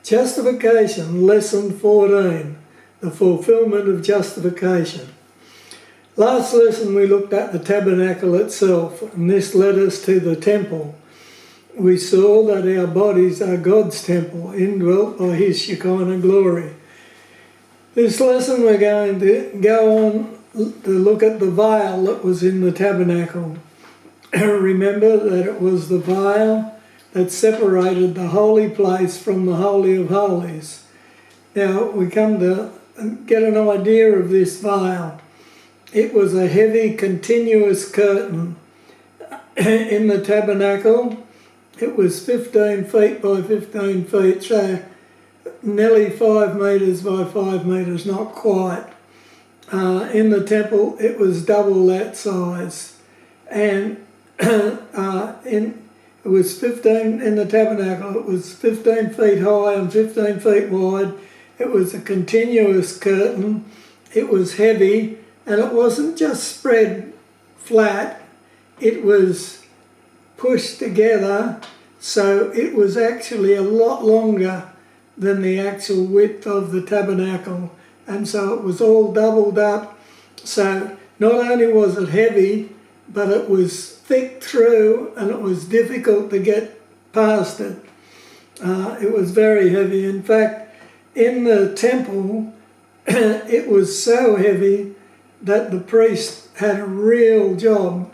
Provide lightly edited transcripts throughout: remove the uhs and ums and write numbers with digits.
Justification Lesson 14, the fulfillment of justification. Last lesson we looked at the tabernacle itself, and this led us to the temple. We saw that our bodies are God's temple, indwelt by His Shekinah glory. This lesson we're going to go on to look at the veil that was in the tabernacle. Remember that it was the veil that separated the holy place from the Holy of Holies. Now we come to get an idea of this veil. It was a heavy continuous curtain in the tabernacle. It was 15 feet by 15 feet, so nearly 5 metres by 5 metres, not quite. In the temple it was double that size, and it was 15 in the tabernacle. It was 15 feet high and 15 feet wide. It was a continuous curtain. It was heavy, and it wasn't just spread flat. It was pushed together, so it was actually a lot longer than the actual width of the tabernacle, and so it was all doubled up. So not only was it heavy, but it was thick through, and it was difficult to get past it. It was very heavy. In fact, in the temple, it was so heavy that the priest had a real job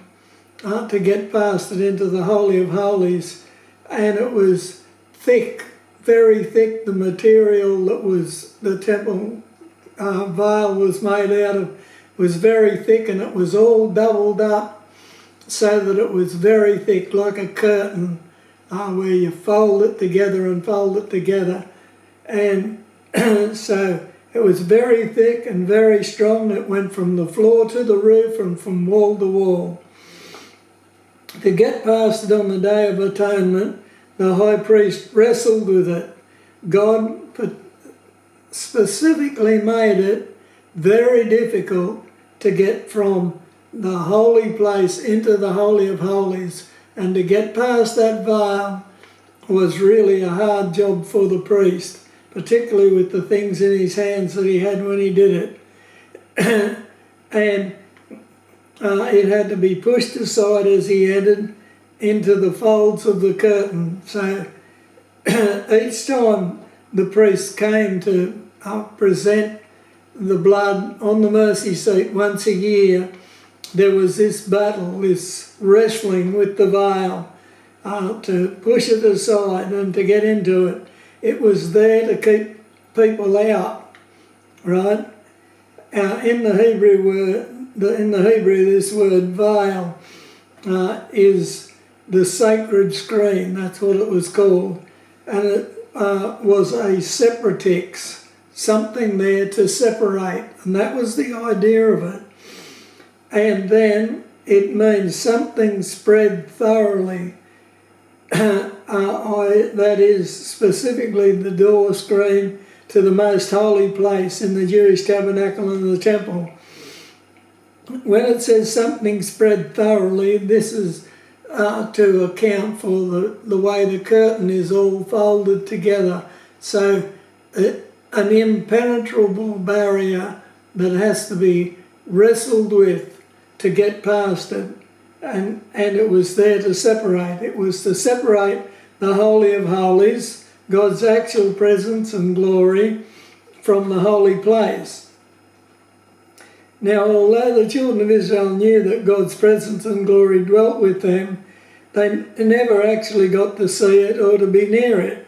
to get past it into the Holy of Holies, and it was thick, very thick. The material that was the temple veil was made out of was very thick, and it was all doubled up so that it was very thick, like a curtain, where you fold it together and fold it together. And so it was very thick and very strong. It went from the floor to the roof and from wall to wall. To get past it on the Day of Atonement, the high priest wrestled with it. God specifically made it very difficult to get from the holy place into the Holy of Holies, and to get past that veil was really a hard job for the priest, particularly with the things in his hands that he had when he did it. And it had to be pushed aside as he entered into the folds of the curtain. So each time the priest came to present the blood on the mercy seat once a year, there was this battle, this wrestling with the veil to push it aside and to get into it. It was there to keep people out, right? In the Hebrew, this word veil is the sacred screen. That's what it was called, and it was a separatrix, something there to separate, and that was the idea of it. And then it means something spread thoroughly. That is specifically the door screen to the most holy place in the Jewish tabernacle and the temple. When it says something spread thoroughly, this is to account for the way the curtain is all folded together. So an impenetrable barrier that has to be wrestled with to get past it, and it was there to separate. It was to separate the Holy of Holies, God's actual presence and glory, from the holy place. Now, although the children of Israel knew that God's presence and glory dwelt with them, they never actually got to see it or to be near it.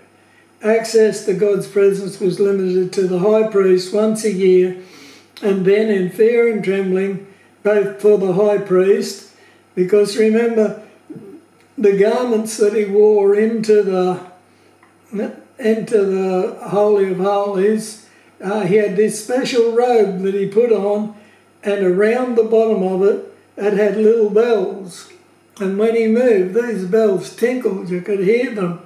Access to God's presence was limited to the high priest once a year, and then in fear and trembling, both for the high priest, because remember, the garments that he wore into the Holy of Holies, he had this special robe that he put on, and around the bottom of it, it had little bells. And when he moved, these bells tinkled, you could hear them.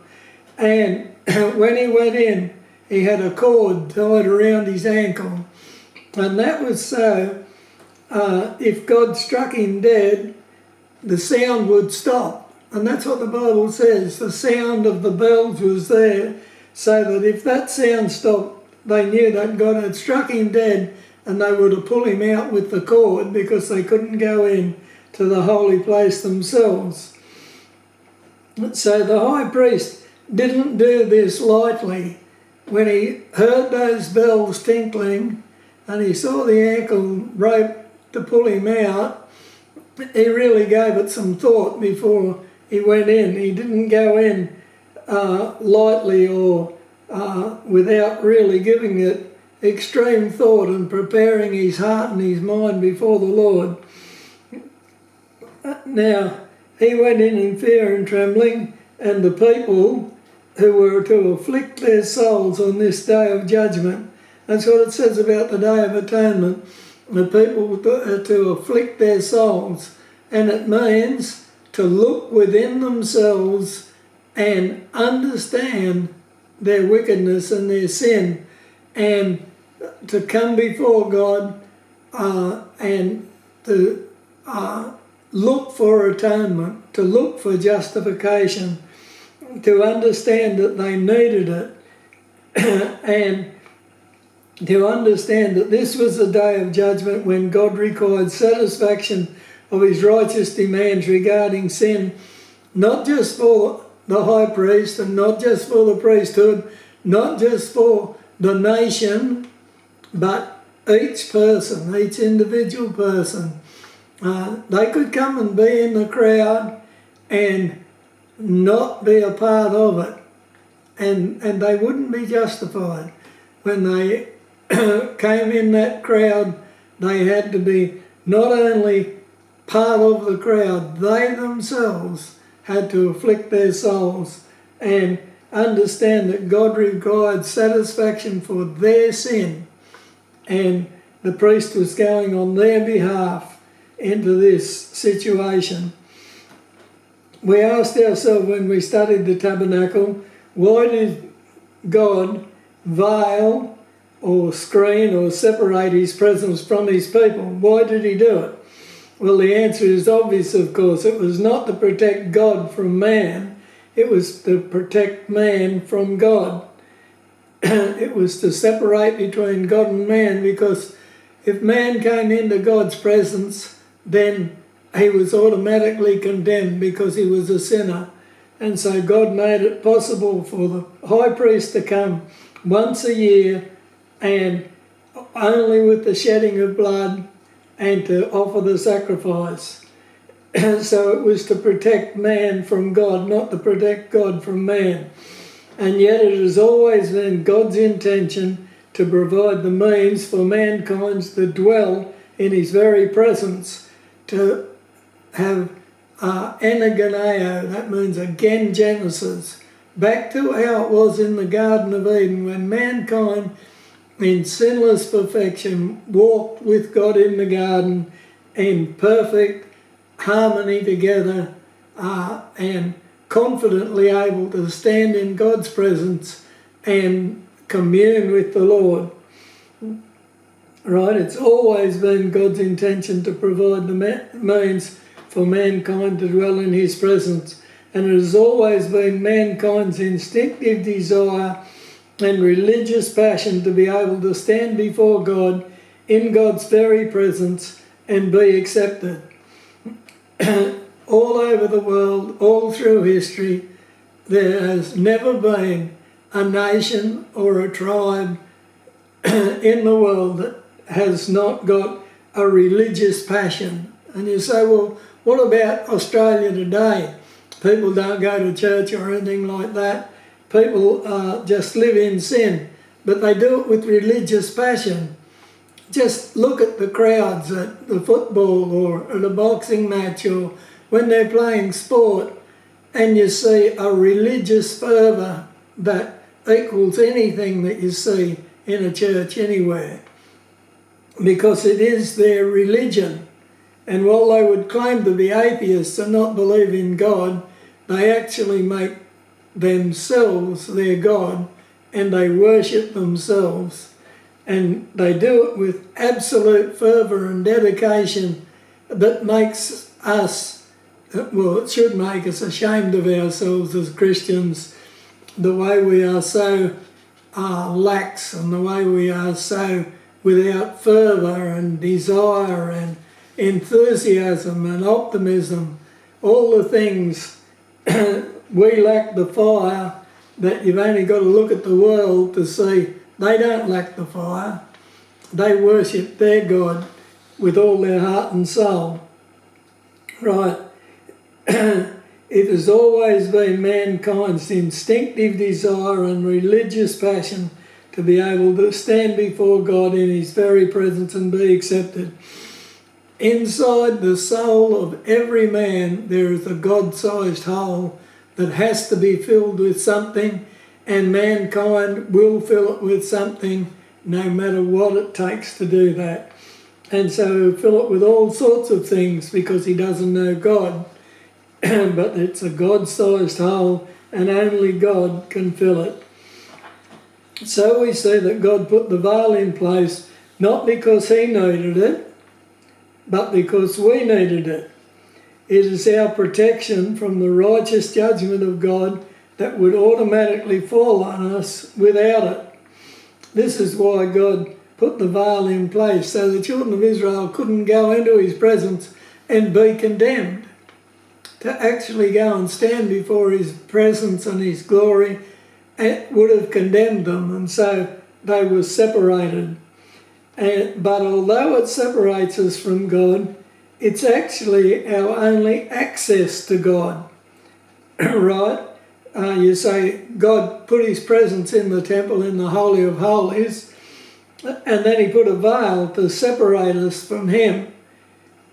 And when he went in, he had a cord tied around his ankle. And that was so if God struck him dead, the sound would stop. And that's what the Bible says. The sound of the bells was there so that if that sound stopped, they knew that God had struck him dead, and they would have pulled him out with the cord because they couldn't go in to the holy place themselves. So the high priest didn't do this lightly. When he heard those bells tinkling and he saw the ankle rope to pull him out, he really gave it some thought before he went in. He didn't go in lightly or without really giving it extreme thought and preparing his heart and his mind before the Lord. Now, he went in fear and trembling, and the people who were to afflict their souls on this day of judgment. That's what it says about the Day of Atonement. The people are to afflict their souls, and it means to look within themselves and understand their wickedness and their sin, and to come before God and to look for atonement, to look for justification, to understand that they needed it, and to understand that this was the day of judgment when God required satisfaction of his righteous demands regarding sin, not just for the high priest and not just for the priesthood, not just for the nation, but each person, each individual person. They could come and be in the crowd and not be a part of it, and they wouldn't be justified. When they came in that crowd, they had to be not only part of the crowd, they themselves had to afflict their souls and understand that God required satisfaction for their sin, and the priest was going on their behalf into this situation. We asked ourselves when we studied the tabernacle, why did God veil or screen or separate his presence from his people? Why did he do it? Well, the answer is obvious, of course. It was not to protect God from man. It was to protect man from God. It was to separate between God and man, because if man came into God's presence, then he was automatically condemned because he was a sinner. And so God made it possible for the high priest to come once a year, and only with the shedding of blood, and to offer the sacrifice. So it was to protect man from God, not to protect God from man. And yet it has always been God's intention to provide the means for mankind to dwell in his very presence, to have anagoneo, that means again Genesis, back to how it was in the Garden of Eden, when mankind in sinless perfection walked with God in the garden in perfect harmony together, and confidently able to stand in God's presence and commune with the Lord. Right? It's always been God's intention to provide the means for mankind to dwell in his presence, and it has always been mankind's instinctive desire and religious passion to be able to stand before God in God's very presence and be accepted. All over the world, all through history, there has never been a nation or a tribe in the world that has not got a religious passion. And you say, well, what about Australia today? People don't go to church or anything like that. People just live in sin, but they do it with religious passion. Just look at the crowds at the football or at a boxing match, or when they're playing sport, and you see a religious fervour that equals anything that you see in a church anywhere, because it is their religion. And while they would claim to be atheists and not believe in God, they actually make themselves their God, and they worship themselves, and they do it with absolute fervour and dedication that makes us, well, it should make us ashamed of ourselves as Christians, the way we are so lax, and the way we are so without fervour and desire and enthusiasm and optimism, all the things, we lack the fire that you've only got to look at the world to see they don't lack the fire. They worship their God with all their heart and soul. Right. It has always been mankind's instinctive desire and religious passion to be able to stand before God in his very presence and be accepted. Inside the soul of every man there is a God-sized hole that has to be filled with something, and mankind will fill it with something no matter what it takes to do that. And so fill it with all sorts of things because he doesn't know God. But it's a God-sized hole and only God can fill it. So we see that God put the veil in place not because he needed it, but because we needed it. It is our protection from the righteous judgment of God that would automatically fall on us without it. This is why God put the veil in place, so the children of Israel couldn't go into his presence and be condemned. To actually go and stand before his presence and his glory, it would have condemned them, and so they were separated. But although it separates us from God, it's actually our only access to God. Right? You say God put his presence in the temple, in the Holy of Holies, and then he put a veil to separate us from him.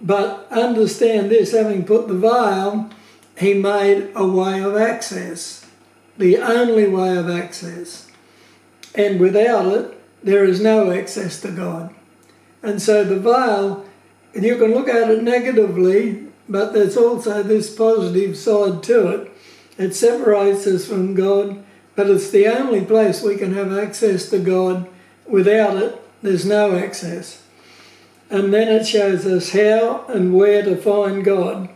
But understand this, having put the veil, he made a way of access, the only way of access. And without it, there is no access to God. And so the veil, you can look at it negatively, but there's also this positive side to it. It separates us from God, but it's the only place we can have access to God. Without it, there's no access. And then it shows us how and where to find God.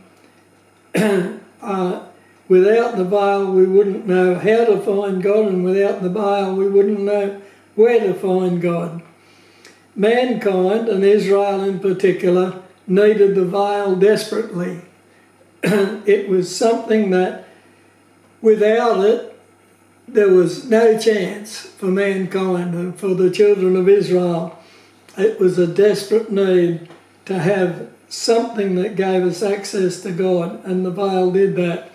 Without the veil, we wouldn't know how to find God, and without the veil, we wouldn't know where to find God. Mankind, and Israel in particular, needed the veil desperately. It was something that, without it, there was no chance for mankind and for the children of Israel. It was a desperate need to have something that gave us access to God, and the veil did that.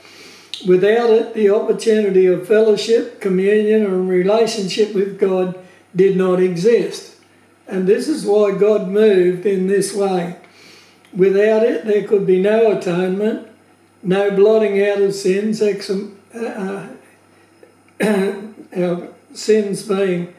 Without it, the opportunity of fellowship, communion, and relationship with God did not exist. And this is why God moved in this way. Without it, there could be no atonement, no blotting out of sins, our sins being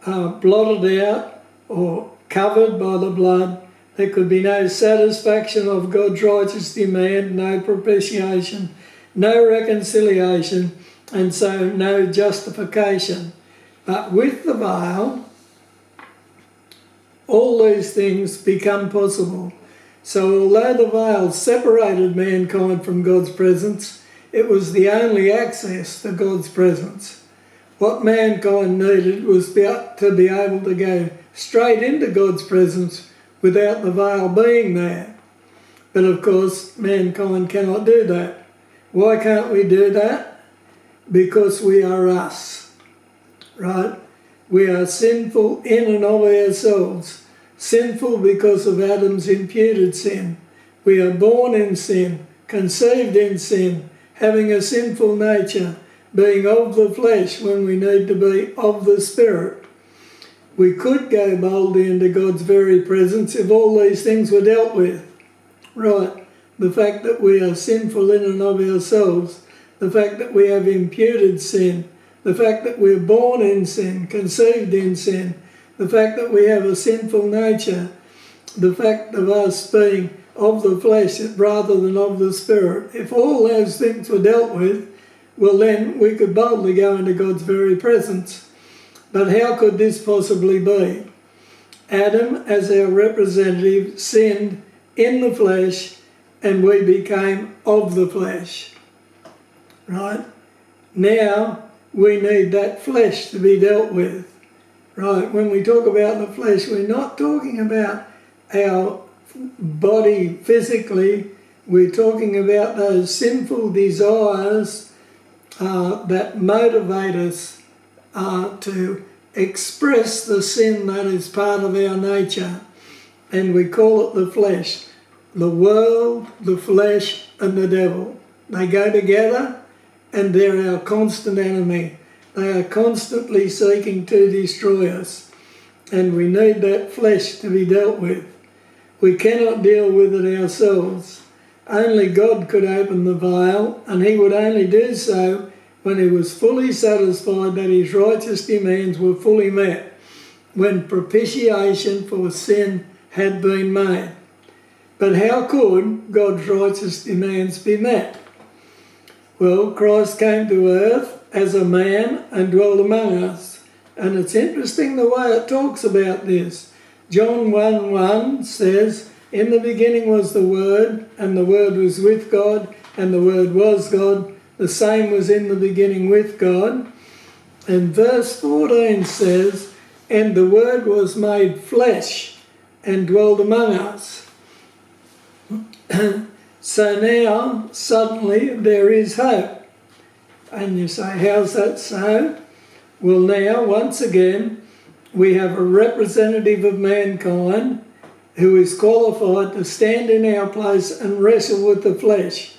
blotted out or covered by the blood. There could be no satisfaction of God's righteous demand, no propitiation, no reconciliation, and so no justification. But with the veil, all these things become possible. So although the veil separated mankind from God's presence, it was the only access to God's presence. What mankind needed was to be able to go straight into God's presence without the veil being there. But of course, mankind cannot do that. Why can't we do that? Because we are us, right? We are sinful in and of ourselves. Sinful because of Adam's imputed sin. We are born in sin, conceived in sin, having a sinful nature, being of the flesh when we need to be of the Spirit. We could go boldly into God's very presence if all these things were dealt with. Right, the fact that we are sinful in and of ourselves, the fact that we have imputed sin, the fact that we're born in sin, conceived in sin, the fact that we have a sinful nature, the fact of us being of the flesh rather than of the Spirit. If all those things were dealt with, well then we could boldly go into God's very presence. But how could this possibly be? Adam, as our representative, sinned in the flesh, and we became of the flesh. Right? Now, we need that flesh to be dealt with. Right, when we talk about the flesh, we're not talking about our body physically, we're talking about those sinful desires that motivate us to express the sin that is part of our nature. And we call it the flesh. The world, the flesh, and the devil. They go together, and they're our constant enemy. They are constantly seeking to destroy us. And we need that flesh to be dealt with. We cannot deal with it ourselves. Only God could open the veil, and he would only do so when he was fully satisfied that his righteous demands were fully met, when propitiation for sin had been made. But how could God's righteous demands be met? Well, Christ came to earth as a man and dwelt among us. And it's interesting the way it talks about this. John 1:1 says, "In the beginning was the Word, and the Word was with God, and the Word was God. The same was in the beginning with God." And verse 14 says, "And the Word was made flesh and dwelled among us." So now, suddenly, there is hope. And you say, how's that so? Well, now, once again, we have a representative of mankind who is qualified to stand in our place and wrestle with the flesh.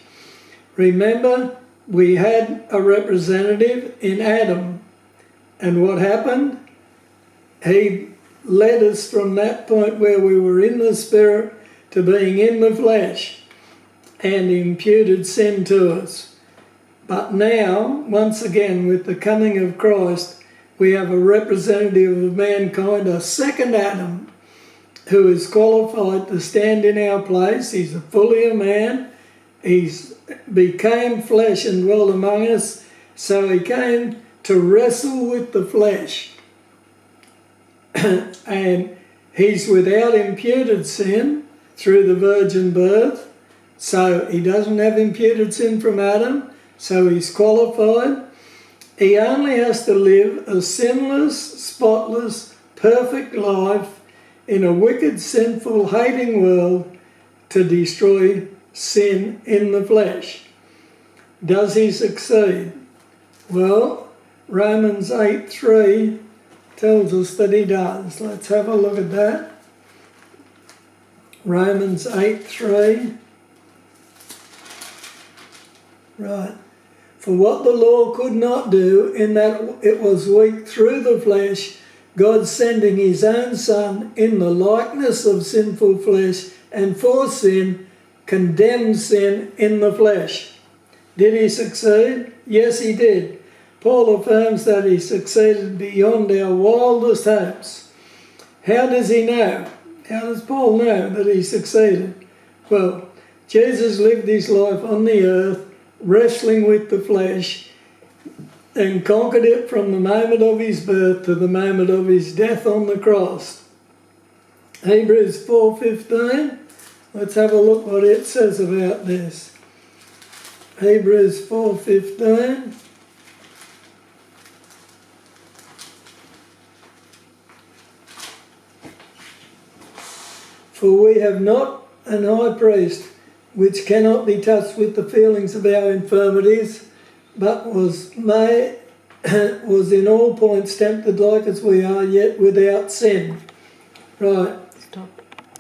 Remember, we had a representative in Adam. And what happened? He led us from that point where we were in the spirit to being in the flesh, and imputed sin to us. But now, once again, with the coming of Christ, we have a representative of mankind, a second Adam, who is qualified to stand in our place. He's fully a man. He's became flesh and dwelt among us, so he came to wrestle with the flesh. And he's without imputed sin through the virgin birth, so he doesn't have imputed sin from Adam, so he's qualified. He only has to live a sinless, spotless, perfect life in a wicked, sinful, hating world to destroy sin in the flesh. Does he succeed? Well, Romans 8:3 tells us that he does. Let's have a look at that. Romans 8:3. Right. For what the law could not do, in that it was weak through the flesh, God sending his own Son in the likeness of sinful flesh, and for sin, condemned sin in the flesh. Did he succeed? Yes, he did. Paul affirms that he succeeded beyond our wildest hopes. How does he know? How does Paul know that he succeeded? Well, Jesus lived his life on the earth, wrestling with the flesh, and conquered it from the moment of his birth to the moment of his death on the cross. Hebrews 4:15. Let's have a look what it says about this. Hebrews 4:15. For we have not an high priest which cannot be touched with the feelings of our infirmities, but was in all points tempted like as we are, yet without sin. Right. Stop.